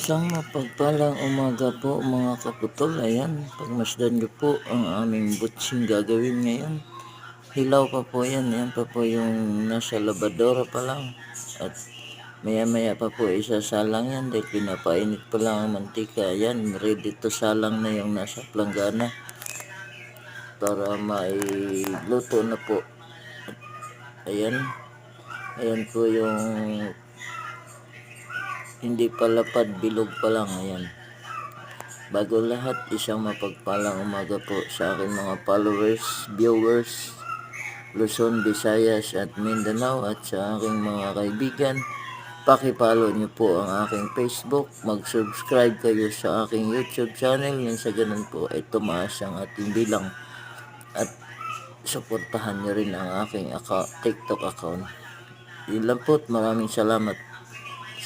Isang mapagpalang umaga po mga kaputol. Ayan, pagmasdan nyo po ang aming butsing gagawin ngayon. Hilaw pa po yan. Yan pa po yung nasa labadora pa lang. At maya maya pa po isasalang yan dahil pinapainit pa lang ang mantika. Ayan, ready to salang na yung nasa planggana para mailuto na po. Ayan, ayan po yung hindi pa lapad, bilog pa lang. Ayan. Bago lahat, isang mapagpalang umaga po sa aking mga followers, viewers, Luzon, Visayas at Mindanao, at sa aking mga kaibigan. Pakipollow niyo po ang aking Facebook, mag-subscribe kayo sa aking YouTube channel, nang sa ganun po ay tumaas ang ating bilang, at suportahan niyo rin ang aking TikTok account. Yun lang po, maraming salamat.